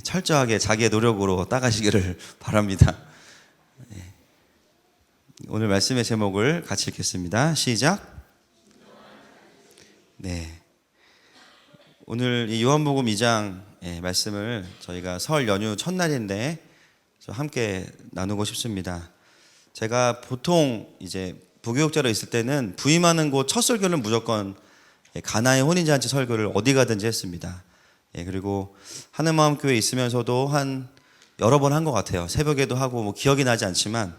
철저하게 자기의 노력으로 따가시기를 바랍니다. 오늘 말씀의 제목을 같이 읽겠습니다. 시작. 오늘 이 요한복음 2장 말씀을 저희가 설 연휴 첫날인데 함께 나누고 싶습니다. 제가 보통 이제 부교육자로 있을 때는 부임하는 곳 첫 설교는 무조건 가나의 혼인잔치 설교를 어디 가든지 했습니다. 그리고 하늘마음교회에 있으면서도 한 여러 번 한 것 같아요. 새벽에도 하고 기억이 나지 않지만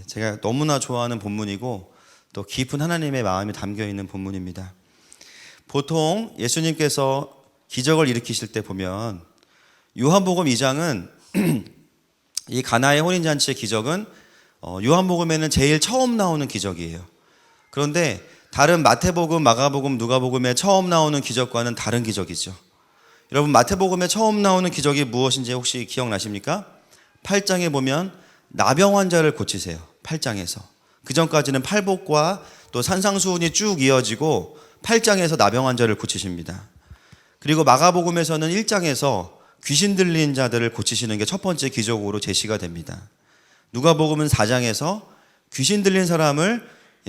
제가 너무나 좋아하는 본문이고 또 깊은 하나님의 마음이 담겨있는 본문입니다. 보통 예수님께서 기적을 일으키실 때 보면 요한복음 2장은 이 가나의 혼인잔치의 기적은 요한복음에는 제일 처음 나오는 기적이에요. 그런데 다른 마태복음, 마가복음, 누가복음에 처음 나오는 기적과는 다른 기적이죠. 여러분, 마태복음에 처음 나오는 기적이 무엇인지 혹시 기억나십니까? 8장에 보면 나병 환자를 고치세요. 8장에서. 그 전까지는 팔복과 또 산상수훈이 쭉 이어지고 8장에서 나병 환자를 고치십니다. 그리고 마가복음에서는 1장에서 귀신 들린 자들을 고치시는 게 첫 번째 기적으로 제시가 됩니다. 누가복음은 4장에서 귀신 들린 사람을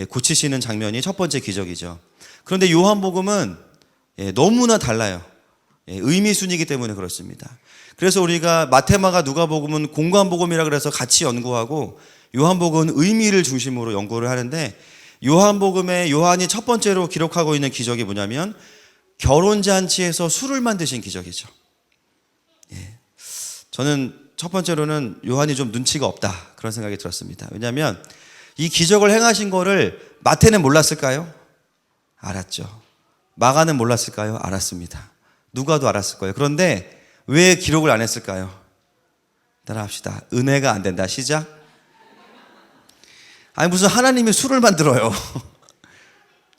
고치시는 장면이 첫 번째 기적이죠. 그런데 요한복음은 너무나 달라요. 의미순이기 때문에 그렇습니다. 그래서 우리가 마태마가 누가복음은 공관복음이라 그래서 같이 연구하고 요한복음은 의미를 중심으로 연구를 하는데 요한복음에 요한이 첫 번째로 기록하고 있는 기적이 뭐냐면 결혼잔치에서 술을 만드신 기적이죠. 저는 첫 번째로는 요한이 좀 눈치가 없다 그런 생각이 들었습니다. 왜냐하면 이 기적을 행하신 거를 마태는 몰랐을까요? 알았죠. 마가는 몰랐을까요? 알았습니다. 누가도 알았을 거예요. 그런데 왜 기록을 안 했을까요? 따라합시다. 은혜가 안 된다. 시작. 아니 무슨 하나님이 술을 만들어요.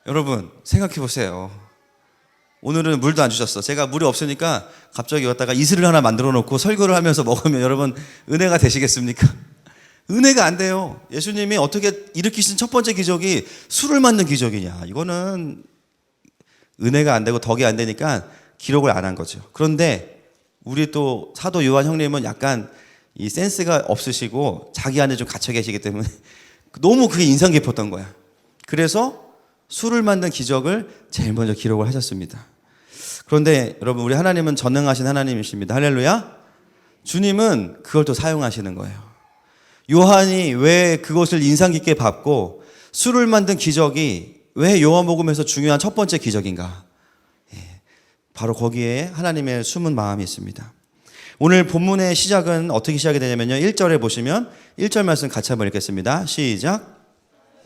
여러분 생각해 보세요. 오늘은 물도 안 주셨어. 제가 물이 없으니까 갑자기 왔다가 이슬을 하나 만들어 놓고 설교를 하면서 먹으면 여러분 은혜가 되시겠습니까? 은혜가 안 돼요. 예수님이 어떻게 일으키신 첫 번째 기적이 술을 만든 기적이냐. 이거는 은혜가 안 되고 덕이 안 되니까 기록을 안 한 거죠. 그런데 우리 또 사도 요한 형님은 약간 이 센스가 없으시고 자기 안에 좀 갇혀 계시기 때문에 너무 그게 인상 깊었던 거야. 그래서 술을 만든 기적을 제일 먼저 기록을 하셨습니다. 그런데 여러분 우리 하나님은 전능하신 하나님이십니다. 할렐루야. 주님은 그걸 또 사용하시는 거예요. 요한이 왜 그것을 인상 깊게 봤고 술을 만든 기적이 왜 요한복음에서 중요한 첫 번째 기적인가? 바로 거기에 하나님의 숨은 마음이 있습니다. 오늘 본문의 시작은 어떻게 시작이 되냐면요. 1절에 보시면 1절 말씀 같이 한번 읽겠습니다. 시작.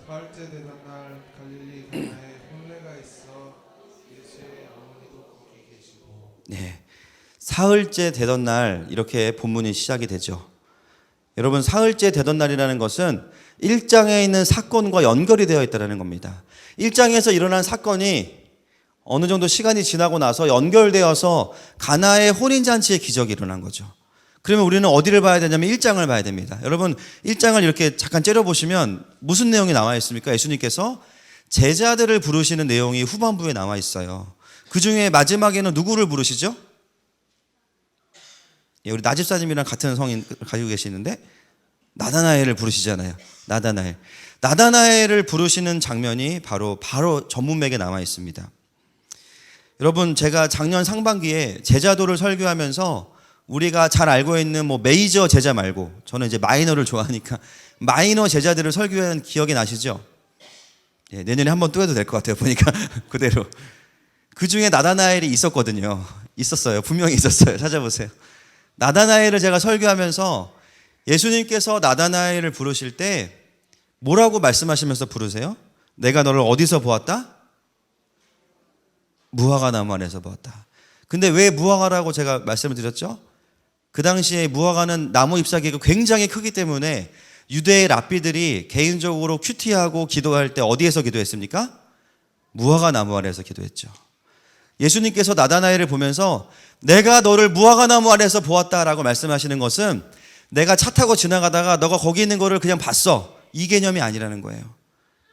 사흘째 되던 날 갈릴리 가나에 혼례가 있어 예수의 어머니도 거기 계시고. 사흘째 되던 날 이렇게 본문이 시작이 되죠. 여러분 사흘째 되던 날이라는 것은 1장에 있는 사건과 연결이 되어 있다는 겁니다. 1장에서 일어난 사건이 어느 정도 시간이 지나고 나서 연결되어서 가나의 혼인잔치의 기적이 일어난 거죠. 그러면 우리는 어디를 봐야 되냐면 1장을 봐야 됩니다. 여러분 1장을 이렇게 잠깐 째려보시면 무슨 내용이 나와 있습니까? 예수님께서 제자들을 부르시는 내용이 후반부에 나와 있어요. 그 중에 마지막에는 누구를 부르시죠? 우리 나집사님이랑 같은 성인 가지고 계시는데 나다나엘을 부르시잖아요. 나다나엘을 부르시는 장면이 바로 전문맥에 남아 있습니다. 여러분 제가 작년 상반기에 제자도를 설교하면서 우리가 잘 알고 있는 메이저 제자 말고 저는 이제 마이너를 좋아하니까 마이너 제자들을 설교한 기억이 나시죠? 내년에 한번 또 해도 될 것 같아요. 보니까 그대로. 그 중에 나다나엘이 있었어요. 분명히 있었어요. 찾아보세요. 나다나엘을 제가 설교하면서 예수님께서 나다나엘을 부르실 때 뭐라고 말씀하시면서 부르세요? 내가 너를 어디서 보았다? 무화과 나무 안에서 보았다. 근데 왜 무화과라고 제가 말씀을 드렸죠? 그 당시에 무화과는 나무 잎사귀가 굉장히 크기 때문에 유대의 랍비들이 개인적으로 큐티하고 기도할 때 어디에서 기도했습니까? 무화과 나무 아래에서 기도했죠. 예수님께서 나다나엘을 보면서 내가 너를 무화과 나무 아래에서 보았다라고 말씀하시는 것은 내가 차 타고 지나가다가 너가 거기 있는 거를 그냥 봤어. 이 개념이 아니라는 거예요.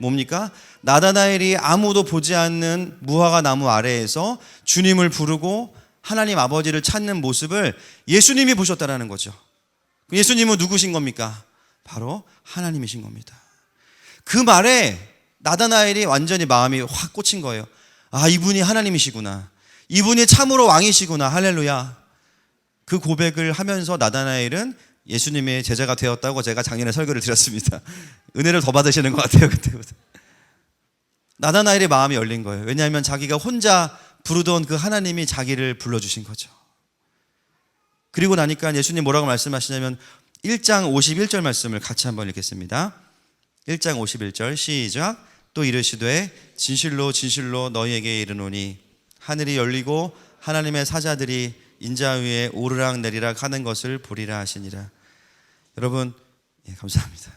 뭡니까? 나다나엘이 아무도 보지 않는 무화과 나무 아래에서 주님을 부르고 하나님 아버지를 찾는 모습을 예수님이 보셨다라는 거죠. 예수님은 누구신 겁니까? 바로 하나님이신 겁니다. 그 말에 나다나엘이 완전히 마음이 확 꽂힌 거예요. 아, 이분이 하나님이시구나. 이분이 참으로 왕이시구나. 할렐루야. 그 고백을 하면서 나다나엘은 예수님의 제자가 되었다고 제가 작년에 설교를 드렸습니다. 은혜를 더 받으시는 것 같아요. 그때부터. 나다나엘의 마음이 열린 거예요. 왜냐하면 자기가 혼자 부르던 그 하나님이 자기를 불러주신 거죠. 그리고 나니까 예수님 뭐라고 말씀하시냐면 1장 51절 말씀을 같이 한번 읽겠습니다. 1장 51절 시작. 또 이르시되 진실로 진실로 너희에게 이르노니 하늘이 열리고 하나님의 사자들이 인자 위에 오르락 내리락 하는 것을 보리라 하시니라. 여러분, 예, 감사합니다.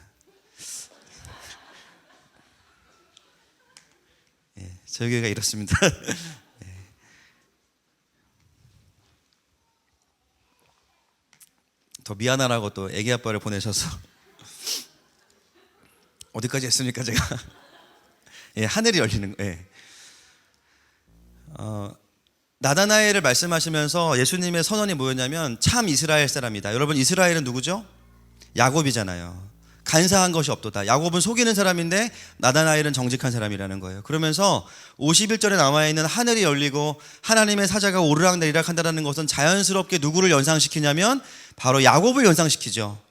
예, 저희 교회가 이렇습니다. 예. 더 미안하라고 또 애기 아빠를 보내셔서 어디까지 했습니까 제가? 예, 하늘이 열리는 거. 예. 나다나엘을 말씀하시면서 예수님의 선언이 뭐였냐면 참 이스라엘 사람이다. 여러분, 이스라엘은 누구죠? 야곱이잖아요. 간사한 것이 없도다. 야곱은 속이는 사람인데 나다나엘은 정직한 사람이라는 거예요. 그러면서 51절에 나와있는 하늘이 열리고 하나님의 사자가 오르락 내리락 한다는 것은 자연스럽게 누구를 연상시키냐면 바로 야곱을 연상시키죠.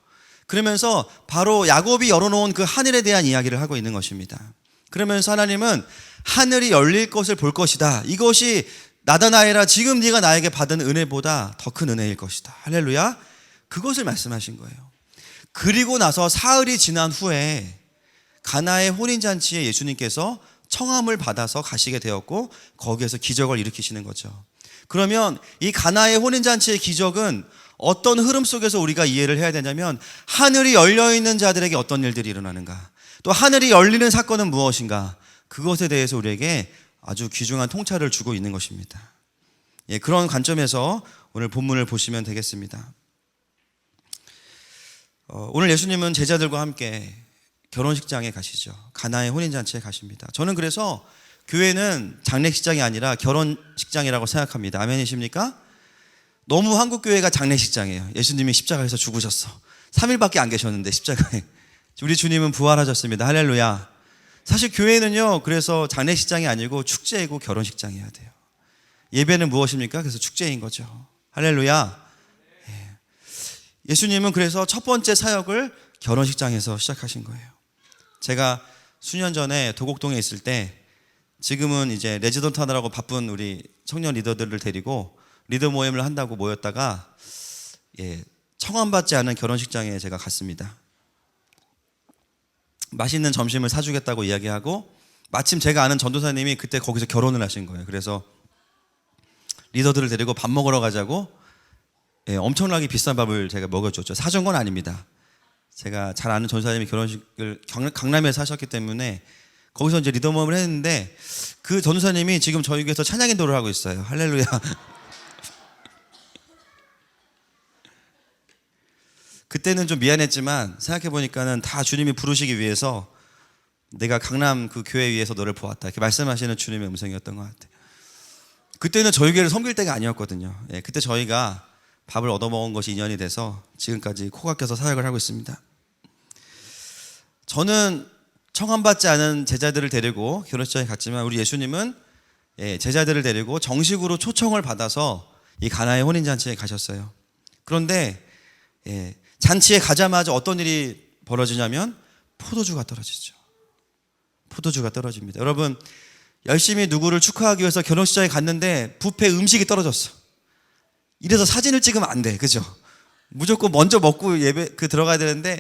그러면서 바로 야곱이 열어놓은 그 하늘에 대한 이야기를 하고 있는 것입니다. 그러면서 하나님은 하늘이 열릴 것을 볼 것이다. 이것이 나다나엘아, 지금 네가 나에게 받은 은혜보다 더 큰 은혜일 것이다. 할렐루야. 그것을 말씀하신 거예요. 그리고 나서 사흘이 지난 후에 가나의 혼인잔치에 예수님께서 청함을 받아서 가시게 되었고 거기에서 기적을 일으키시는 거죠. 그러면 이 가나의 혼인잔치의 기적은 어떤 흐름 속에서 우리가 이해를 해야 되냐면 하늘이 열려있는 자들에게 어떤 일들이 일어나는가, 또 하늘이 열리는 사건은 무엇인가, 그것에 대해서 우리에게 아주 귀중한 통찰을 주고 있는 것입니다. 예, 그런 관점에서 오늘 본문을 보시면 되겠습니다. 오늘 예수님은 제자들과 함께 결혼식장에 가시죠. 가나의 혼인잔치에 가십니다. 저는 그래서 교회는 장례식장이 아니라 결혼식장이라고 생각합니다. 아멘이십니까? 너무 한국 교회가 장례식장이에요. 예수님이 십자가에서 죽으셨어. 3일밖에 안 계셨는데 십자가에. 우리 주님은 부활하셨습니다. 할렐루야. 사실 교회는요, 그래서 장례식장이 아니고 축제이고 결혼식장이어야 돼요. 예배는 무엇입니까? 그래서 축제인 거죠. 할렐루야. 예수님은 그래서 첫 번째 사역을 결혼식장에서 시작하신 거예요. 제가 수년 전에 도곡동에 있을 때, 지금은 이제 레지던트 하느라고 바쁜 우리 청년 리더들을 데리고 리더 모임을 한다고 모였다가 청함받지 않은 결혼식장에 제가 갔습니다. 맛있는 점심을 사주겠다고 이야기하고 마침 제가 아는 전도사님이 그때 거기서 결혼을 하신 거예요. 그래서 리더들을 데리고 밥 먹으러 가자고 엄청나게 비싼 밥을 제가 먹여줬죠. 사준 건 아닙니다. 제가 잘 아는 전도사님이 결혼식을 강남에서 하셨기 때문에 거기서 이제 리더 모임을 했는데 그 전도사님이 지금 저희 교회에서 찬양 인도를 하고 있어요. 할렐루야. 그때는 좀 미안했지만 생각해보니까는 다 주님이 부르시기 위해서 내가 강남 그 교회 위에서 너를 보았다 이렇게 말씀하시는 주님의 음성이었던 것 같아요. 그때는 저희 교회를 섬길 때가 아니었거든요. 그때 저희가 밥을 얻어먹은 것이 인연이 돼서 지금까지 코가 껴서 사역을 하고 있습니다. 저는 청함받지 않은 제자들을 데리고 결혼식장에 갔지만 우리 예수님은 제자들을 데리고 정식으로 초청을 받아서 이 가나의 혼인잔치에 가셨어요. 그런데 잔치에 가자마자 어떤 일이 벌어지냐면 포도주가 떨어지죠. 포도주가 떨어집니다. 여러분, 열심히 누구를 축하하기 위해서 결혼식장에 갔는데 뷔페 음식이 떨어졌어. 이래서 사진을 찍으면 안 돼. 그죠? 무조건 먼저 먹고 들어가야 되는데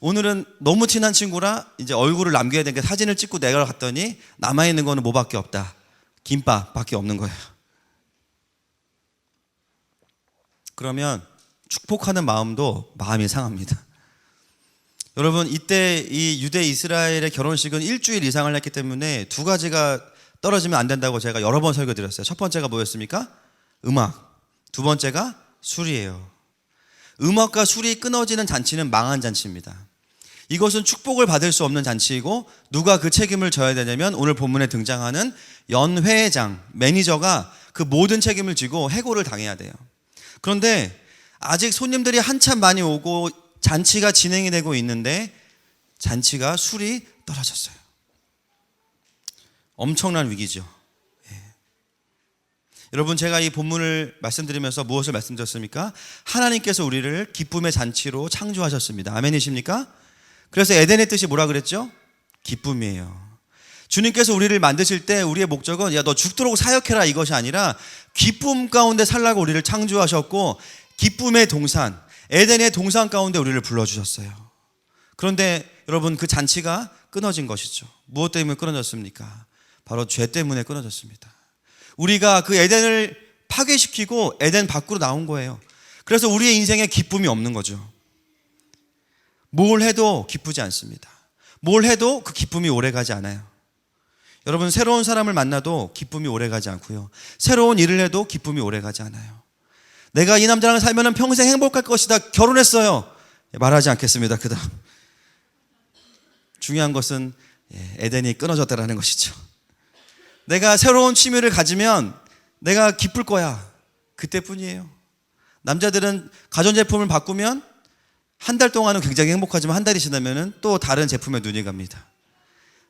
오늘은 너무 친한 친구라 이제 얼굴을 남겨야 되니까 사진을 찍고 내가 갔더니 남아있는 거는 뭐밖에 없다. 김밥밖에 없는 거예요. 그러면 축복하는 마음도 마음이 상합니다. 여러분, 이때 이 유대 이스라엘의 결혼식은 일주일 이상을 했기 때문에 두 가지가 떨어지면 안 된다고 제가 여러 번 설교드렸어요. 첫 번째가 뭐였습니까? 음악. 두 번째가 술이에요. 음악과 술이 끊어지는 잔치는 망한 잔치입니다. 이것은 축복을 받을 수 없는 잔치이고 누가 그 책임을 져야 되냐면 오늘 본문에 등장하는 연회장, 매니저가 그 모든 책임을 지고 해고를 당해야 돼요. 그런데 아직 손님들이 한참 많이 오고 잔치가 진행이 되고 있는데 잔치가 술이 떨어졌어요. 엄청난 위기죠. 예. 여러분, 제가 이 본문을 말씀드리면서 무엇을 말씀드렸습니까? 하나님께서 우리를 기쁨의 잔치로 창조하셨습니다. 아멘이십니까? 그래서 에덴의 뜻이 뭐라 그랬죠? 기쁨이에요. 주님께서 우리를 만드실 때 우리의 목적은 야, 너 죽도록 사역해라 이것이 아니라 기쁨 가운데 살라고 우리를 창조하셨고 기쁨의 동산, 에덴의 동산 가운데 우리를 불러주셨어요. 그런데 여러분, 그 잔치가 끊어진 것이죠. 무엇 때문에 끊어졌습니까? 바로 죄 때문에 끊어졌습니다. 우리가 그 에덴을 파괴시키고 에덴 밖으로 나온 거예요. 그래서 우리의 인생에 기쁨이 없는 거죠. 뭘 해도 기쁘지 않습니다. 뭘 해도 그 기쁨이 오래가지 않아요. 여러분, 새로운 사람을 만나도 기쁨이 오래가지 않고요. 새로운 일을 해도 기쁨이 오래가지 않아요. 내가 이 남자랑 살면 평생 행복할 것이다. 결혼했어요. 말하지 않겠습니다. 그 다음. 중요한 것은 에덴이 끊어졌다라는 것이죠. 내가 새로운 취미를 가지면 내가 기쁠 거야. 그때뿐이에요. 남자들은 가전제품을 바꾸면 한 달 동안은 굉장히 행복하지만 한 달이 지나면 또 다른 제품에 눈이 갑니다.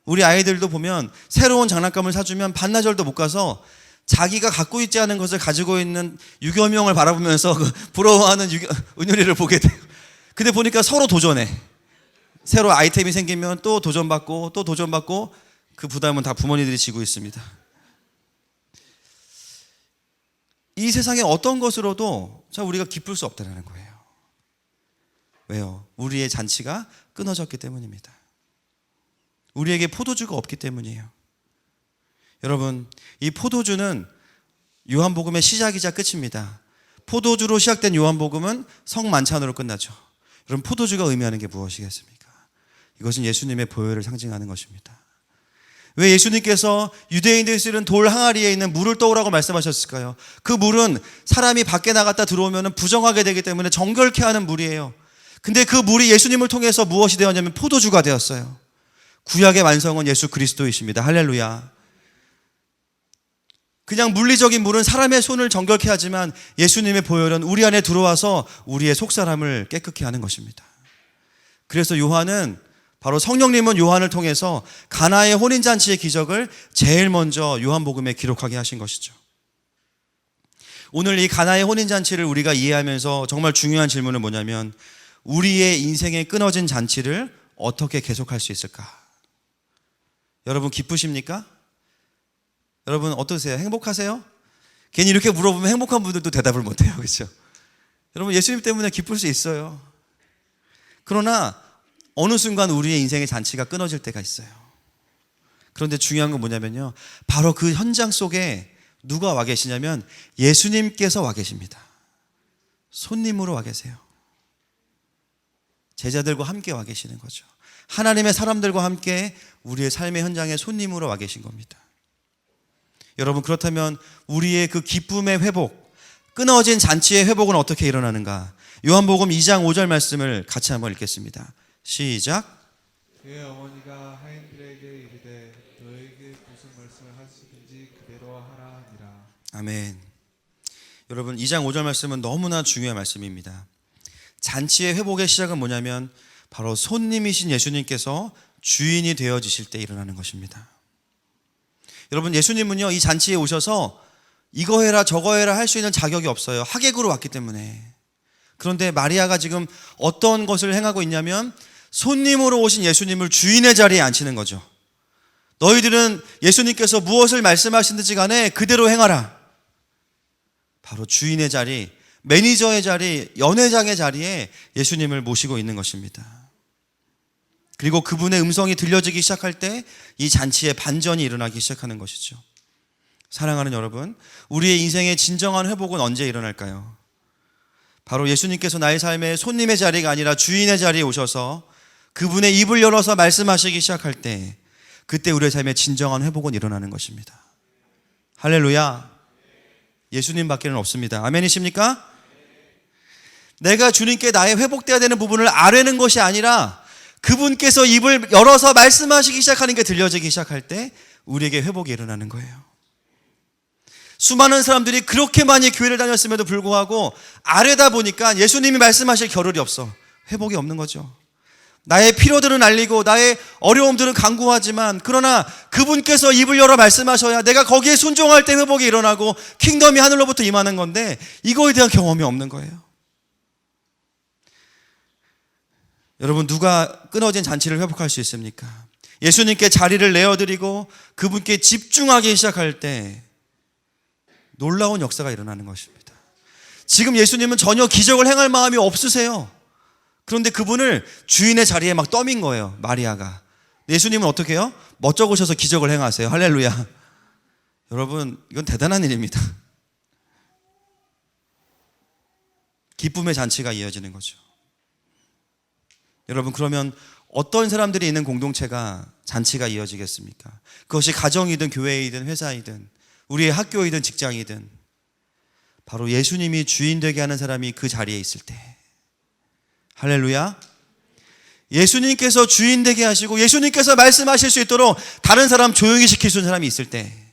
우리 아이들도 보면 새로운 장난감을 사주면 반나절도 못 가서 자기가 갖고 있지 않은 것을 가지고 있는 유겸형을 바라보면서 부러워하는 은율이를 보게 돼요. 근데 보니까 서로 도전해. 새로 아이템이 생기면 또 도전받고 또 도전받고 그 부담은 다 부모님들이 지고 있습니다. 이 세상에 어떤 것으로도 우리가 기쁠 수 없다는 거예요. 왜요? 우리의 잔치가 끊어졌기 때문입니다. 우리에게 포도주가 없기 때문이에요. 여러분, 이 포도주는 요한복음의 시작이자 끝입니다. 포도주로 시작된 요한복음은 성만찬으로 끝나죠. 여러분, 포도주가 의미하는 게 무엇이겠습니까? 이것은 예수님의 보혈을 상징하는 것입니다. 왜 예수님께서 유대인들이 쓰는 돌 항아리에 있는 물을 떠오라고 말씀하셨을까요? 그 물은 사람이 밖에 나갔다 들어오면 부정하게 되기 때문에 정결케 하는 물이에요. 근데 그 물이 예수님을 통해서 무엇이 되었냐면 포도주가 되었어요. 구약의 완성은 예수 그리스도이십니다. 할렐루야. 그냥 물리적인 물은 사람의 손을 정결케 하지만 예수님의 보혈은 우리 안에 들어와서 우리의 속사람을 깨끗게 하는 것입니다. 그래서 요한은, 바로 성령님은 요한을 통해서 가나의 혼인잔치의 기적을 제일 먼저 요한복음에 기록하게 하신 것이죠. 오늘 이 가나의 혼인잔치를 우리가 이해하면서 정말 중요한 질문은 뭐냐면, 우리의 인생에 끊어진 잔치를 어떻게 계속할 수 있을까? 여러분, 기쁘십니까? 여러분, 어떠세요? 행복하세요? 괜히 이렇게 물어보면 행복한 분들도 대답을 못해요. 그렇죠? 여러분, 예수님 때문에 기쁠 수 있어요. 그러나 어느 순간 우리의 인생의 잔치가 끊어질 때가 있어요. 그런데 중요한 건 뭐냐면요, 바로 그 현장 속에 누가 와 계시냐면 예수님께서 와 계십니다. 손님으로 와 계세요. 제자들과 함께 와 계시는 거죠. 하나님의 사람들과 함께 우리의 삶의 현장에 손님으로 와 계신 겁니다. 여러분, 그렇다면 우리의 그 기쁨의 회복, 끊어진 잔치의 회복은 어떻게 일어나는가? 요한복음 2장 5절 말씀을 같이 한번 읽겠습니다. 시작. 그의 어머니가 하인들에게 이르되 너에게 무슨 말씀을 하시든지 그대로 하라 하니라. 아멘. 여러분, 2장 5절 말씀은 너무나 중요한 말씀입니다. 잔치의 회복의 시작은 뭐냐면 바로 손님이신 예수님께서 주인이 되어지실 때 일어나는 것입니다. 여러분, 예수님은요, 이 잔치에 오셔서 이거 해라 저거 해라 할 수 있는 자격이 없어요. 하객으로 왔기 때문에. 그런데 마리아가 지금 어떤 것을 행하고 있냐면 손님으로 오신 예수님을 주인의 자리에 앉히는 거죠. 너희들은 예수님께서 무엇을 말씀하시든지 간에 그대로 행하라. 바로 주인의 자리, 매니저의 자리, 연회장의 자리에 예수님을 모시고 있는 것입니다. 그리고 그분의 음성이 들려지기 시작할 때 이 잔치에 반전이 일어나기 시작하는 것이죠. 사랑하는 여러분, 우리의 인생의 진정한 회복은 언제 일어날까요? 바로 예수님께서 나의 삶에 손님의 자리가 아니라 주인의 자리에 오셔서 그분의 입을 열어서 말씀하시기 시작할 때, 그때 우리의 삶에 진정한 회복은 일어나는 것입니다. 할렐루야. 예수님밖에는 없습니다. 아멘이십니까? 내가 주님께 나의 회복돼야 되는 부분을 아뢰는 것이 아니라 그분께서 입을 열어서 말씀하시기 시작하는 게 들려지기 시작할 때 우리에게 회복이 일어나는 거예요. 수많은 사람들이 그렇게 많이 교회를 다녔음에도 불구하고 아래다 보니까 예수님이 말씀하실 겨를이 없어. 회복이 없는 거죠. 나의 필요들은 알리고 나의 어려움들은 간구하지만 그러나 그분께서 입을 열어 말씀하셔야 내가 거기에 순종할 때 회복이 일어나고 킹덤이 하늘로부터 임하는 건데 이거에 대한 경험이 없는 거예요. 여러분, 누가 끊어진 잔치를 회복할 수 있습니까? 예수님께 자리를 내어드리고 그분께 집중하기 시작할 때 놀라운 역사가 일어나는 것입니다. 지금 예수님은 전혀 기적을 행할 마음이 없으세요. 그런데 그분을 주인의 자리에 막 떠민 거예요, 마리아가. 예수님은 어떻게 해요? 멋쩍으셔서 기적을 행하세요. 할렐루야. 여러분, 이건 대단한 일입니다. 기쁨의 잔치가 이어지는 거죠. 여러분, 그러면 어떤 사람들이 있는 공동체가 잔치가 이어지겠습니까? 그것이 가정이든 교회이든 회사이든 우리의 학교이든 직장이든 바로 예수님이 주인 되게 하는 사람이 그 자리에 있을 때, 할렐루야. 예수님께서 주인 되게 하시고 예수님께서 말씀하실 수 있도록 다른 사람 조용히 시킬 수 있는 사람이 있을 때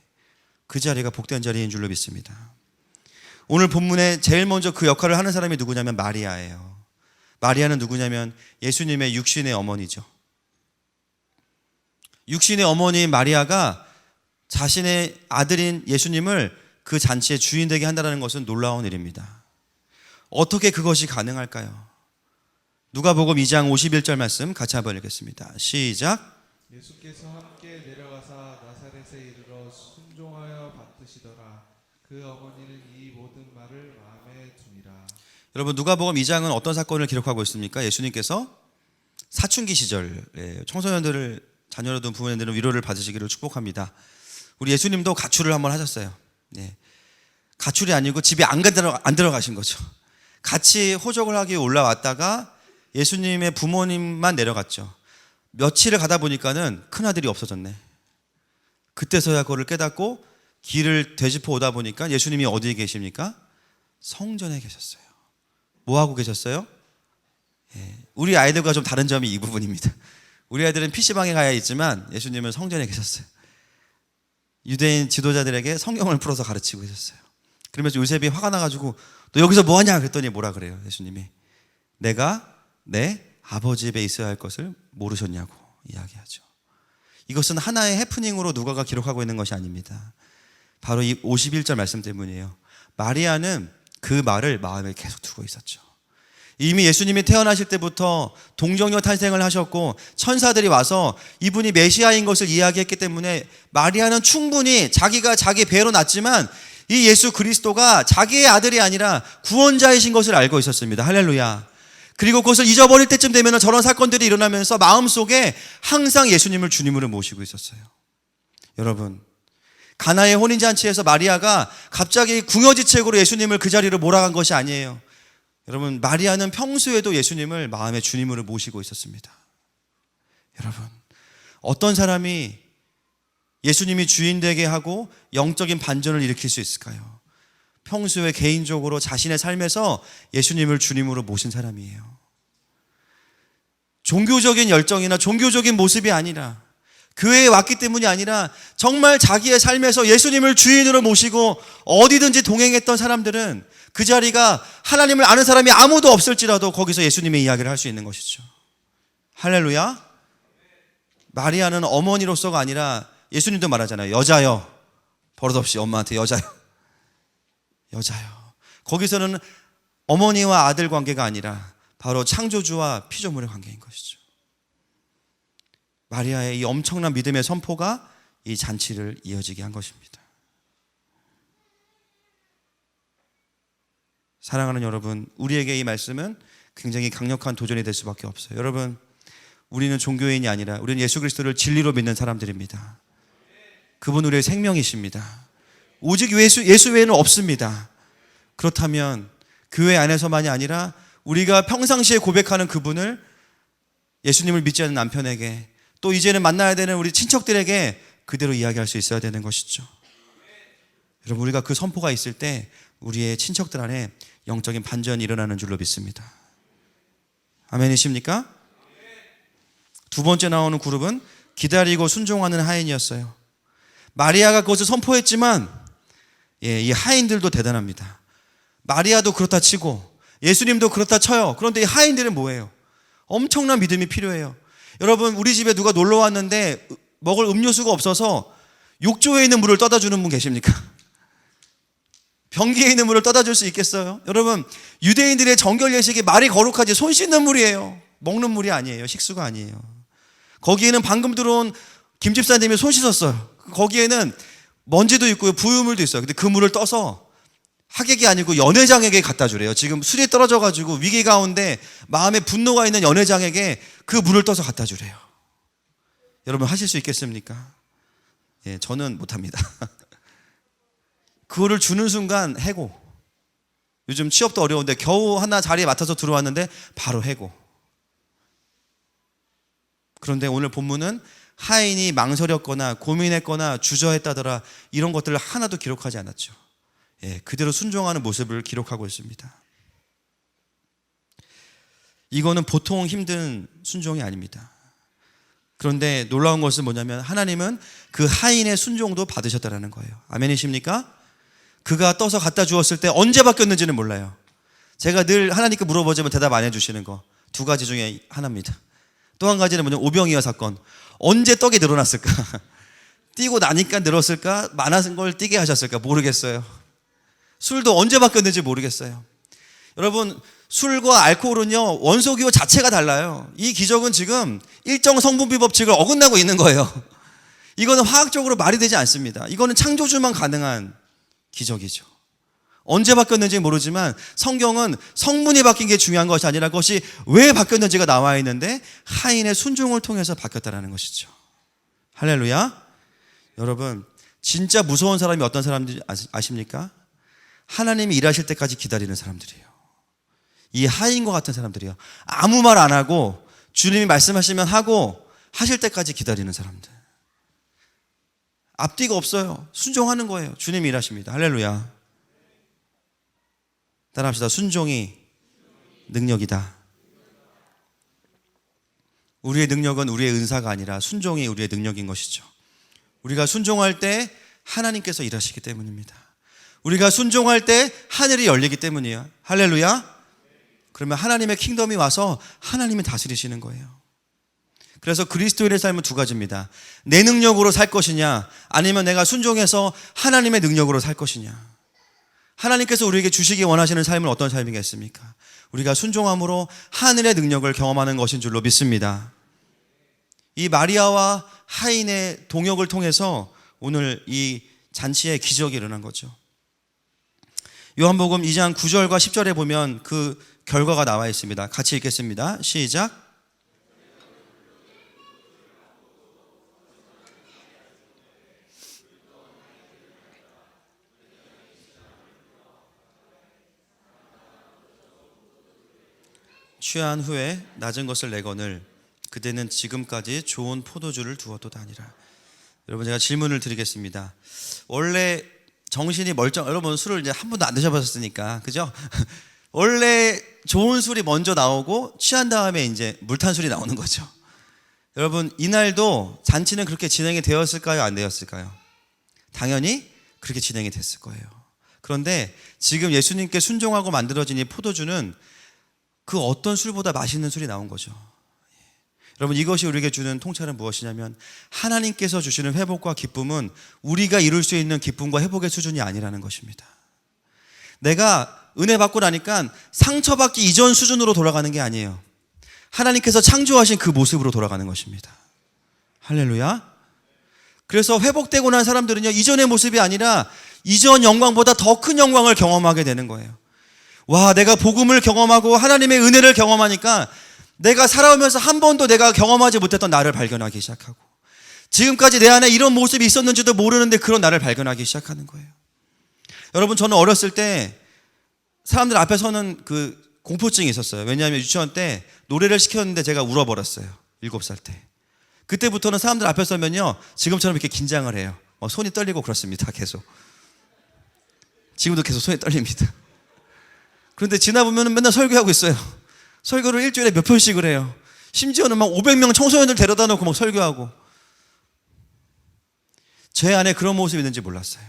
그 자리가 복된 자리인 줄로 믿습니다. 오늘 본문에 제일 먼저 그 역할을 하는 사람이 누구냐면 마리아예요. 마리아는 누구냐면 예수님의 육신의 어머니죠. 육신의 어머니인 마리아가 자신의 아들인 예수님을 그 잔치의 주인 되게 한다는 것은 놀라운 일입니다. 어떻게 그것이 가능할까요? 누가복음 2장 51절 말씀 같이 한번 읽겠습니다. 시작. 예수께서 함께 내려가사 나사렛에 이르러 순종하여 받드시더라. 그 어머니는 이 모든 말을 마음에 두니라. 여러분, 누가복음 2장은 어떤 사건을 기록하고 있습니까? 예수님께서 사춘기 시절 청소년들을 자녀로 둔 부모님들은 위로를 받으시기를 축복합니다. 우리 예수님도 가출을 한번 하셨어요. 네. 가출이 아니고 집에 안 들어가신 거죠. 같이 호적을 하기 올라왔다가 예수님의 부모님만 내려갔죠. 며칠을 가다 보니까는 큰아들이 없어졌네. 그때서야 그거를 깨닫고 길을 되짚어 오다 보니까 예수님이 어디에 계십니까? 성전에 계셨어요. 뭐 하고 계셨어요? 우리 아이들과 좀 다른 점이 이 부분입니다. 우리 아이들은 PC방에 가야 있지만 예수님은 성전에 계셨어요. 유대인 지도자들에게 성경을 풀어서 가르치고 계셨어요. 그러면서 요셉이 화가 나가지고 너 여기서 뭐 하냐 그랬더니 뭐라 그래요? 예수님이 내가 내 아버지 집에 있어야 할 것을 모르셨냐고 이야기하죠. 이것은 하나의 해프닝으로 누가가 기록하고 있는 것이 아닙니다. 바로 이 51절 말씀 때문이에요. 마리아는 그 말을 마음에 계속 두고 있었죠. 이미 예수님이 태어나실 때부터 동정녀 탄생을 하셨고 천사들이 와서 이분이 메시아인 것을 이야기했기 때문에 마리아는 충분히 자기가 자기 배로 낳았지만 이 예수 그리스도가 자기의 아들이 아니라 구원자이신 것을 알고 있었습니다. 할렐루야. 그리고 그것을 잊어버릴 때쯤 되면 저런 사건들이 일어나면서 마음속에 항상 예수님을 주님으로 모시고 있었어요. 여러분, 가나의 혼인잔치에서 마리아가 갑자기 궁여지책으로 예수님을 그 자리로 몰아간 것이 아니에요. 여러분, 마리아는 평소에도 예수님을 마음의 주님으로 모시고 있었습니다. 여러분, 어떤 사람이 예수님이 주인 되게 하고 영적인 반전을 일으킬 수 있을까요? 평소에 개인적으로 자신의 삶에서 예수님을 주님으로 모신 사람이에요. 종교적인 열정이나 종교적인 모습이 아니라 교회에 왔기 때문이 아니라 정말 자기의 삶에서 예수님을 주인으로 모시고 어디든지 동행했던 사람들은 그 자리가 하나님을 아는 사람이 아무도 없을지라도 거기서 예수님의 이야기를 할 수 있는 것이죠. 할렐루야. 마리아는 어머니로서가 아니라 예수님도 말하잖아요. 여자여. 버릇없이 엄마한테 여자여. 여자요. 거기서는 어머니와 아들 관계가 아니라 바로 창조주와 피조물의 관계인 것이죠. 마리아의 이 엄청난 믿음의 선포가 이 잔치를 이어지게 한 것입니다. 사랑하는 여러분, 우리에게 이 말씀은 굉장히 강력한 도전이 될 수밖에 없어요. 여러분, 우리는 종교인이 아니라 우리는 예수 그리스도를 진리로 믿는 사람들입니다. 그분 우리의 생명이십니다. 오직 예수 외에는 없습니다. 그렇다면 교회 안에서만이 아니라 우리가 평상시에 고백하는 그분을 예수님을 믿지 않는 남편에게 또 이제는 만나야 되는 우리 친척들에게 그대로 이야기할 수 있어야 되는 것이죠. 여러분, 우리가 그 선포가 있을 때 우리의 친척들 안에 영적인 반전이 일어나는 줄로 믿습니다. 아멘이십니까? 두 번째 나오는 그룹은 기다리고 순종하는 하인이었어요. 마리아가 그것을 선포했지만 이 하인들도 대단합니다. 마리아도 그렇다 치고 예수님도 그렇다 쳐요. 그런데 이 하인들은 뭐예요? 엄청난 믿음이 필요해요. 여러분, 우리 집에 누가 놀러 왔는데 먹을 음료수가 없어서 욕조에 있는 물을 떠다 주는 분 계십니까? 변기에 있는 물을 떠다 줄 수 있겠어요? 여러분, 유대인들의 정결 예식이 말이 거룩하지 손 씻는 물이에요. 먹는 물이 아니에요. 식수가 아니에요. 거기에는 방금 들어온 김 집사님이 손 씻었어요. 거기에는 먼지도 있고요, 부유물도 있어요. 근데 그 물을 떠서 하객이 아니고 연회장에게 갖다 주래요. 지금 술이 떨어져가지고 위기 가운데 마음에 분노가 있는 연회장에게 그 물을 떠서 갖다 주래요. 여러분, 하실 수 있겠습니까? 저는 못합니다. 그거를 주는 순간 해고. 요즘 취업도 어려운데 겨우 하나 자리에 맡아서 들어왔는데 바로 해고. 그런데 오늘 본문은 하인이 망설였거나 고민했거나 주저했다더라 이런 것들을 하나도 기록하지 않았죠. 그대로 순종하는 모습을 기록하고 있습니다. 이거는 보통 힘든 순종이 아닙니다. 그런데 놀라운 것은 뭐냐면 하나님은 그 하인의 순종도 받으셨다는 거예요. 아멘이십니까? 그가 떠서 갖다 주었을 때 언제 바뀌었는지는 몰라요. 제가 늘 하나님께 물어보자면 대답 안 해주시는 거 두 가지 중에 하나입니다. 또 한 가지는 뭐냐면 오병이어 사건. 언제 떡이 늘어났을까? 뛰고 나니까 늘었을까? 많은 걸 뛰게 하셨을까? 모르겠어요. 술도 언제 바뀌었는지 모르겠어요. 여러분, 술과 알코올은요 원소기호 자체가 달라요. 이 기적은 지금 일정 성분비 법칙을 어긋나고 있는 거예요. 이거는 화학적으로 말이 되지 않습니다. 이거는 창조주만 가능한 기적이죠. 언제 바뀌었는지 모르지만 성경은 성분이 바뀐 게 중요한 것이 아니라 그것이 왜 바뀌었는지가 나와 있는데 하인의 순종을 통해서 바뀌었다는 것이죠. 할렐루야. 여러분, 진짜 무서운 사람이 어떤 사람인지 아십니까? 하나님이 일하실 때까지 기다리는 사람들이에요. 이 하인과 같은 사람들이요. 아무 말 안 하고 주님이 말씀하시면 하고 하실 때까지 기다리는 사람들. 앞뒤가 없어요. 순종하는 거예요. 주님이 일하십니다. 할렐루야. 따라합시다. 순종이 능력이다. 우리의 능력은 우리의 은사가 아니라 순종이 우리의 능력인 것이죠. 우리가 순종할 때 하나님께서 일하시기 때문입니다. 우리가 순종할 때 하늘이 열리기 때문이에요. 할렐루야. 그러면 하나님의 킹덤이 와서 하나님이 다스리시는 거예요. 그래서 그리스도인의 삶은 두 가지입니다. 내 능력으로 살 것이냐 아니면 내가 순종해서 하나님의 능력으로 살 것이냐. 하나님께서 우리에게 주시기 원하시는 삶은 어떤 삶이겠습니까? 우리가 순종함으로 하늘의 능력을 경험하는 것인 줄로 믿습니다. 이 마리아와 하인의 동역을 통해서 오늘 이 잔치에 기적이 일어난 거죠. 요한복음 2장 9절과 10절에 보면 그 결과가 나와 있습니다. 같이 읽겠습니다. 시작. 취한 후에 낮은 것을 내거늘 그대는 지금까지 좋은 포도주를 두어도다 아니라. 여러분, 제가 질문을 드리겠습니다. 원래 정신이 여러분 술을 이제 한 번도 안 드셔보셨으니까 그죠? 원래 좋은 술이 먼저 나오고 취한 다음에 이제 물탄 술이 나오는 거죠. 여러분, 이날도 잔치는 그렇게 진행이 되었을까요? 안 되었을까요? 당연히 그렇게 진행이 됐을 거예요. 그런데 지금 예수님께 순종하고 만들어진 이 포도주는 그 어떤 술보다 맛있는 술이 나온 거죠. 여러분, 이것이 우리에게 주는 통찰은 무엇이냐면 하나님께서 주시는 회복과 기쁨은 우리가 이룰 수 있는 기쁨과 회복의 수준이 아니라는 것입니다. 내가 은혜 받고 나니까 상처받기 이전 수준으로 돌아가는 게 아니에요. 하나님께서 창조하신 그 모습으로 돌아가는 것입니다. 할렐루야. 그래서 회복되고 난 사람들은요, 이전의 모습이 아니라 이전 영광보다 더 큰 영광을 경험하게 되는 거예요. 와, 내가 복음을 경험하고 하나님의 은혜를 경험하니까 내가 살아오면서 한 번도 내가 경험하지 못했던 나를 발견하기 시작하고 지금까지 내 안에 이런 모습이 있었는지도 모르는데 그런 나를 발견하기 시작하는 거예요. 여러분, 저는 어렸을 때 사람들 앞에 서는 그 공포증이 있었어요. 왜냐하면 유치원 때 노래를 시켰는데 제가 울어버렸어요. 7살 때. 그때부터는 사람들 앞에 서면요 지금처럼 이렇게 긴장을 해요. 손이 떨리고 그렇습니다. 계속. 지금도 계속 손이 떨립니다. 그런데 지나보면 맨날 설교하고 있어요. 설교를 일주일에 몇 편씩을 해요. 심지어는 막 500명 청소년들 데려다 놓고 막 설교하고. 제 안에 그런 모습이 있는지 몰랐어요.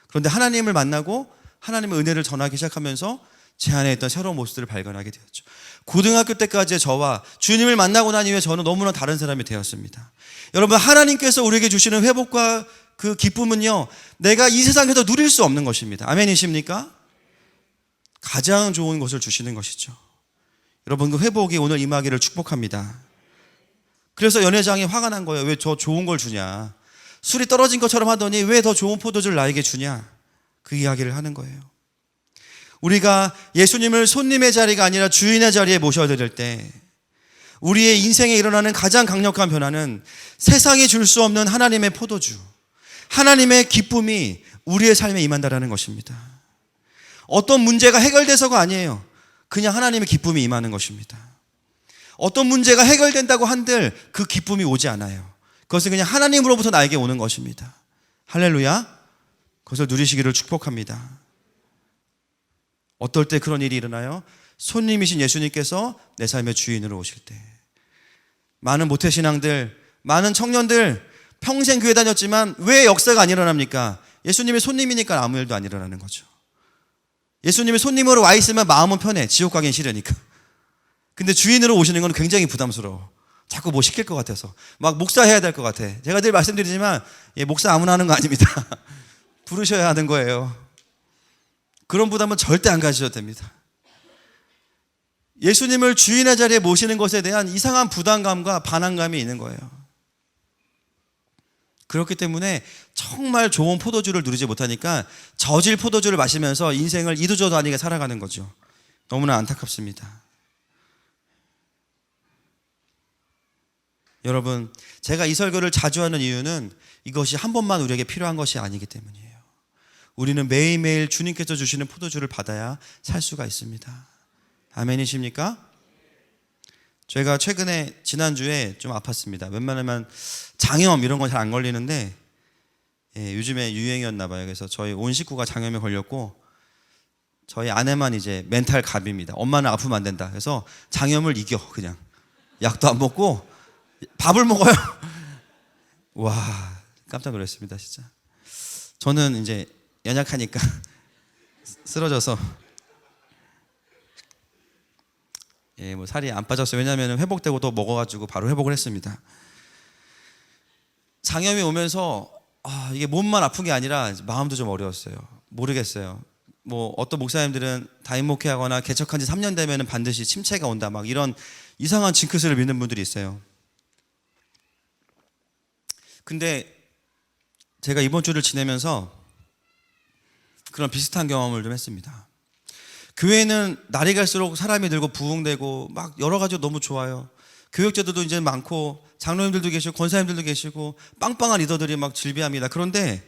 그런데 하나님을 만나고 하나님의 은혜를 전하기 시작하면서 제 안에 있던 새로운 모습들을 발견하게 되었죠. 고등학교 때까지의 저와 주님을 만나고 난 이후에 저는 너무나 다른 사람이 되었습니다. 여러분, 하나님께서 우리에게 주시는 회복과 그 기쁨은요, 내가 이 세상에서 누릴 수 없는 것입니다. 아멘이십니까? 가장 좋은 것을 주시는 것이죠. 여러분, 그 회복이 오늘 임하기를 축복합니다. 그래서 연회장이 화가 난 거예요. 왜 저 좋은 걸 주냐? 술이 떨어진 것처럼 하더니 왜 더 좋은 포도주를 나에게 주냐? 그 이야기를 하는 거예요. 우리가 예수님을 손님의 자리가 아니라 주인의 자리에 모셔드릴 때 우리의 인생에 일어나는 가장 강력한 변화는 세상이 줄 수 없는 하나님의 포도주, 하나님의 기쁨이 우리의 삶에 임한다라는 것입니다. 어떤 문제가 해결돼서가 아니에요. 그냥 하나님의 기쁨이 임하는 것입니다. 어떤 문제가 해결된다고 한들 그 기쁨이 오지 않아요. 그것은 그냥 하나님으로부터 나에게 오는 것입니다. 할렐루야. 그것을 누리시기를 축복합니다. 어떨 때 그런 일이 일어나요? 손님이신 예수님께서 내 삶의 주인으로 오실 때. 많은 모태신앙들, 많은 청년들 평생 교회 다녔지만 왜 역사가 안 일어납니까? 예수님이 손님이니까 아무 일도 안 일어나는 거죠. 예수님이 손님으로 와 있으면 마음은 편해. 지옥 가긴 싫으니까. 근데 주인으로 오시는 건 굉장히 부담스러워. 자꾸 뭐 시킬 것 같아서. 막 목사 해야 될 것 같아. 제가 늘 말씀드리지만 목사 아무나 하는 거 아닙니다. 부르셔야 하는 거예요. 그런 부담은 절대 안 가지셔도 됩니다. 예수님을 주인의 자리에 모시는 것에 대한 이상한 부담감과 반항감이 있는 거예요. 그렇기 때문에 정말 좋은 포도주를 누리지 못하니까 저질 포도주를 마시면서 인생을 이도저도 아니게 살아가는 거죠. 너무나 안타깝습니다. 여러분, 제가 이 설교를 자주 하는 이유는 이것이 한 번만 우리에게 필요한 것이 아니기 때문이에요. 우리는 매일매일 주님께서 주시는 포도주를 받아야 살 수가 있습니다. 아멘이십니까? 제가 최근에 지난주에 좀 아팠습니다. 웬만하면 장염 이런 건 잘 안 걸리는데 요즘에 유행이었나 봐요. 그래서 저희 온 식구가 장염에 걸렸고 저희 아내만 이제 멘탈 갑입니다. 엄마는 아프면 안 된다. 그래서 장염을 이겨. 그냥 약도 안 먹고 밥을 먹어요. 와, 깜짝 놀랐습니다. 진짜. 저는 이제 연약하니까 쓰러져서 뭐 살이 안 빠졌어요. 왜냐하면 회복되고 또 먹어가지고 바로 회복을 했습니다. 장염이 오면서 이게 몸만 아픈 게 아니라 마음도 좀 어려웠어요. 모르겠어요. 뭐 어떤 목사님들은 다임 목회하거나 개척한 지 3년 되면 반드시 침체가 온다, 막 이런 이상한 징크스를 믿는 분들이 있어요. 근데 제가 이번 주를 지내면서 그런 비슷한 경험을 좀 했습니다. 교회는 날이 갈수록 사람이 늘고 부흥되고 막 여러 가지로 너무 좋아요. 교육자들도 이제 많고 장로님들도 계시고 권사님들도 계시고 빵빵한 리더들이 막 질비합니다. 그런데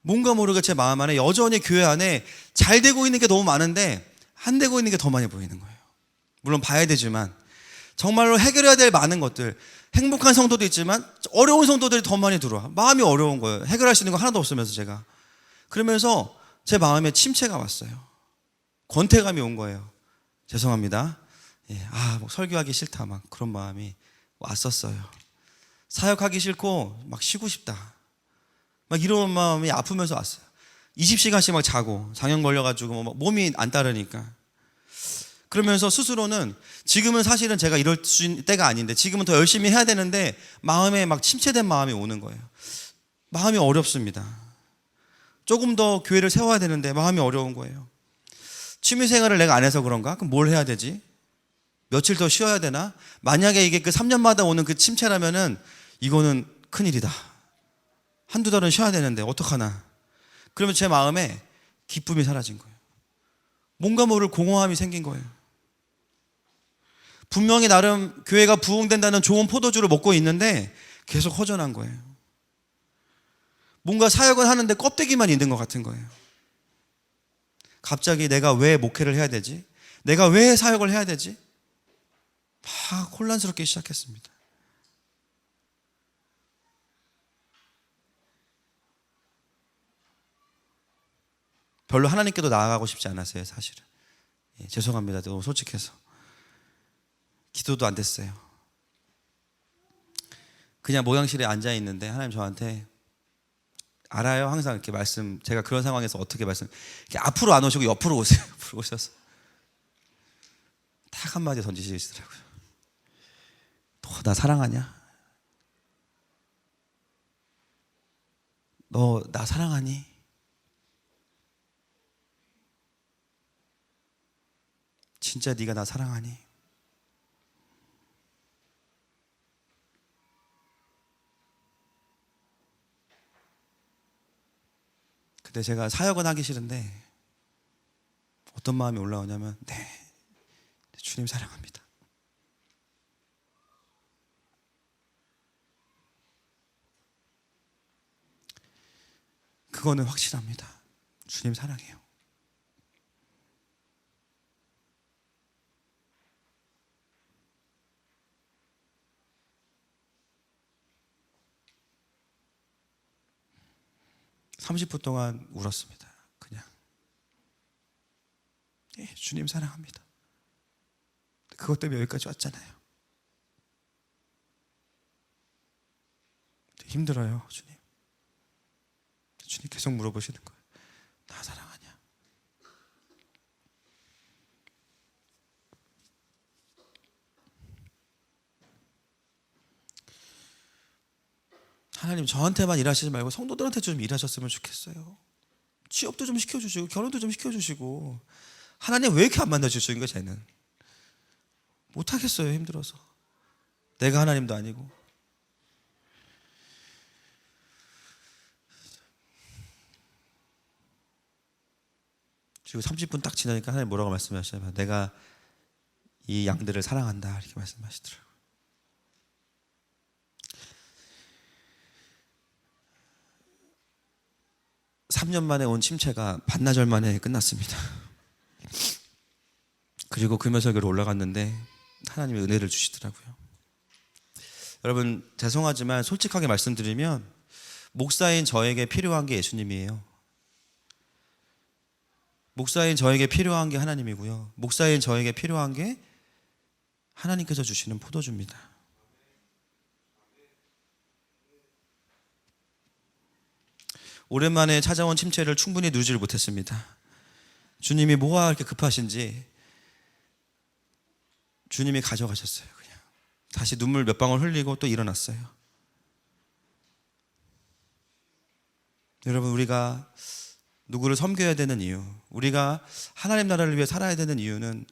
뭔가 모르게 제 마음 안에 여전히 교회 안에 잘 되고 있는 게 너무 많은데 안 되고 있는 게 더 많이 보이는 거예요. 물론 봐야 되지만 정말로 해결해야 될 많은 것들, 행복한 성도도 있지만 어려운 성도들이 더 많이 들어와. 마음이 어려운 거예요. 해결할 수 있는 거 하나도 없으면서 제가. 그러면서 제 마음에 침체가 왔어요. 권태감이 온 거예요. 죄송합니다. 뭐 설교하기 싫다, 막 그런 마음이 왔었어요. 사역하기 싫고 막 쉬고 싶다, 막 이런 마음이 아프면서 왔어요. 20시간씩 막 자고 장염 걸려가지고 몸이 안 따르니까. 그러면서 스스로는 지금은 사실은 제가 이럴 수 있는 때가 아닌데 지금은 더 열심히 해야 되는데 마음에 막 침체된 마음이 오는 거예요. 마음이 어렵습니다. 조금 더 교회를 세워야 되는데 마음이 어려운 거예요. 취미생활을 내가 안 해서 그런가? 그럼 뭘 해야 되지? 며칠 더 쉬어야 되나? 만약에 이게 그 3년마다 오는 그 침체라면은 이거는 큰일이다. 한두 달은 쉬어야 되는데 어떡하나? 그러면 제 마음에 기쁨이 사라진 거예요. 뭔가 모를 공허함이 생긴 거예요. 분명히 나름 교회가 부흥된다는 좋은 포도주를 먹고 있는데 계속 허전한 거예요. 뭔가 사역은 하는데 껍데기만 있는 것 같은 거예요. 갑자기 내가 왜 목회를 해야 되지? 내가 왜 사역을 해야 되지? 막 혼란스럽게 시작했습니다. 별로 하나님께도 나아가고 싶지 않았어요, 사실은. 죄송합니다. 너무 솔직해서. 기도도 안 됐어요. 그냥 모양실에 앉아 있는데 하나님 저한테 알아요? 항상 이렇게 말씀, 제가 그런 상황에서 어떻게 말씀, 이렇게 앞으로 안 오시고 옆으로 오세요. 옆으로 오셔서 딱 한마디 던지시더라고요. 너 나 사랑하냐? 너 나 사랑하니? 진짜 네가 나 사랑하니? 근데 제가 사역은 하기 싫은데 어떤 마음이 올라오냐면, 네, 주님 사랑합니다. 그거는 확실합니다. 주님 사랑해요. (30분) 동안 울었습니다. 그냥 주님 사랑합니다. 그것 때문에 여기까지 왔잖아요. 힘들어요. 주님 계속 물어보시는 거예요. 나 사랑하냐? 하나님, 저한테만 일하시지 말고 성도들한테 좀 일하셨으면 좋겠어요. 취업도 좀 시켜주시고 결혼도 좀 시켜주시고. 하나님 왜 이렇게 안 만나주시는 거예요? 쟤는 못하겠어요. 힘들어서. 내가 하나님도 아니고. 그리고 30분 딱 지나니까 하나님 뭐라고 말씀하시냐면, 내가 이 양들을 사랑한다, 이렇게 말씀하시더라고요. (3년) 만에 온 침체가 반나절 만에 끝났습니다. 그리고 금요설교로 올라갔는데 하나님의 은혜를 주시더라고요. 여러분, 죄송하지만 솔직하게 말씀드리면 목사인 저에게 필요한 게 예수님이에요. 목사인 저에게 필요한 게 하나님이고요. 목사인 저에게 필요한 게 하나님께서 주시는 포도주입니다. 오랜만에 찾아온 침체를 충분히 누리지를 못했습니다. 주님이 뭐가 이렇게 급하신지 주님이 가져가셨어요. 그냥 다시 눈물 몇 방울 흘리고 또 일어났어요. 여러분, 우리가 누구를 섬겨야 되는 이유, 우리가 하나님 나라를 위해 살아야 되는 이유는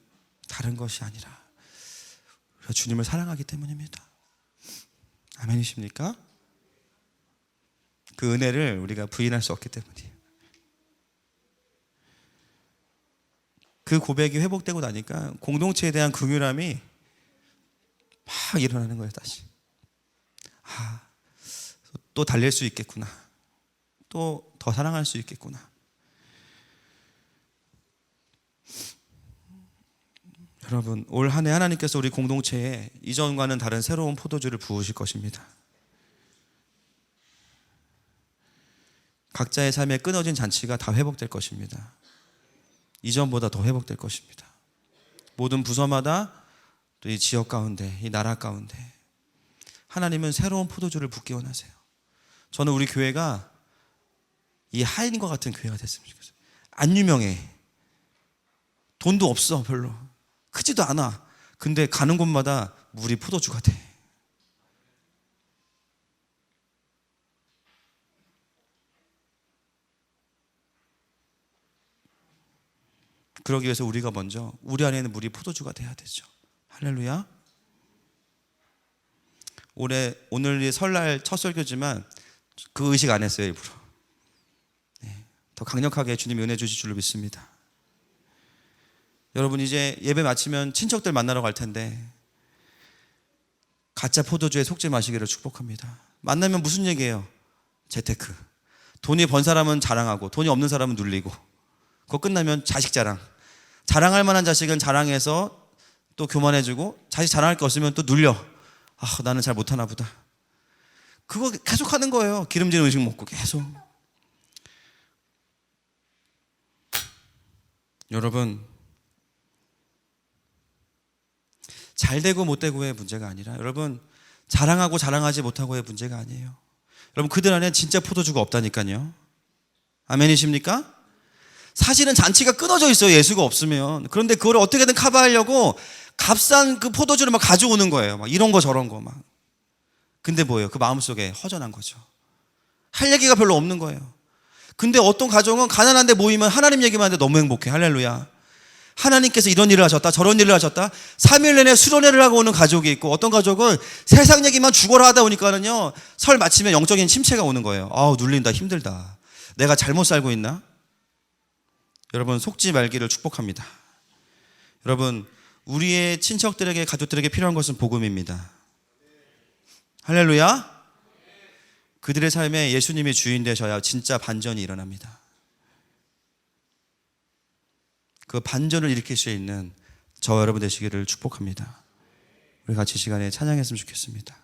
다른 것이 아니라 우리가 주님을 사랑하기 때문입니다. 아멘이십니까? 그 은혜를 우리가 부인할 수 없기 때문이에요. 그 고백이 회복되고 나니까 공동체에 대한 긍휼함이 막 일어나는 거예요. 다시 또 달릴 수 있겠구나, 또 더 사랑할 수 있겠구나. 여러분, 올 한 해 하나님께서 우리 공동체에 이전과는 다른 새로운 포도주를 부으실 것입니다. 각자의 삶에 끊어진 잔치가 다 회복될 것입니다. 이전보다 더 회복될 것입니다. 모든 부서마다, 또 이 지역 가운데, 이 나라 가운데 하나님은 새로운 포도주를 붓기 원하세요. 저는 우리 교회가 이 하인과 같은 교회가 됐으면 좋겠어요. 안 유명해, 돈도 없어, 별로 크지도 않아. 근데 가는 곳마다 물이 포도주가 돼. 그러기 위해서 우리가 먼저 우리 안에 있는 물이 포도주가 돼야 되죠. 할렐루야. 오늘이 설날 첫 설교지만 그 의식 안 했어요, 일부러. 더 강력하게 주님이 은혜 주실 줄로 믿습니다. 여러분, 이제 예배 마치면 친척들 만나러 갈 텐데 가짜 포도주에 속지 마시기를 축복합니다. 만나면 무슨 얘기예요? 재테크. 돈이 번 사람은 자랑하고 돈이 없는 사람은 눌리고, 그거 끝나면 자식 자랑. 자랑할 만한 자식은 자랑해서 또 교만해지고, 자식 자랑할 게 없으면 또 눌려. 나는 잘 못하나 보다. 그거 계속 하는 거예요. 기름진 음식 먹고 계속. 여러분, 잘 되고 못 되고의 문제가 아니라, 여러분, 자랑하고 자랑하지 못하고의 문제가 아니에요. 여러분 그들 안에 진짜 포도주가 없다니까요. 아멘이십니까? 사실은 잔치가 끊어져 있어요. 예수가 없으면. 그런데 그걸 어떻게든 커버하려고 값싼 그 포도주를 막 가져오는 거예요. 막 이런 거 저런 거 막. 근데 뭐예요? 그 마음속에 허전한 거죠. 할 얘기가 별로 없는 거예요. 근데 어떤 가정은 가난한데 모이면 하나님 얘기만 하는데 너무 행복해. 할렐루야. 하나님께서 이런 일을 하셨다 저런 일을 하셨다. 3일 내내 수련회를 하고 오는 가족이 있고, 어떤 가족은 세상 얘기만 죽어라 하다 보니까는요 설 마치면 영적인 침체가 오는 거예요. 아우 눌린다, 힘들다, 내가 잘못 살고 있나? 여러분 속지 말기를 축복합니다. 여러분 우리의 친척들에게 가족들에게 필요한 것은 복음입니다. 할렐루야. 그들의 삶에 예수님이 주인 되셔야 진짜 반전이 일어납니다. 그 반전을 일으킬 수 있는 저와 여러분 되시기를 축복합니다. 우리 같이 시간에 찬양했으면 좋겠습니다.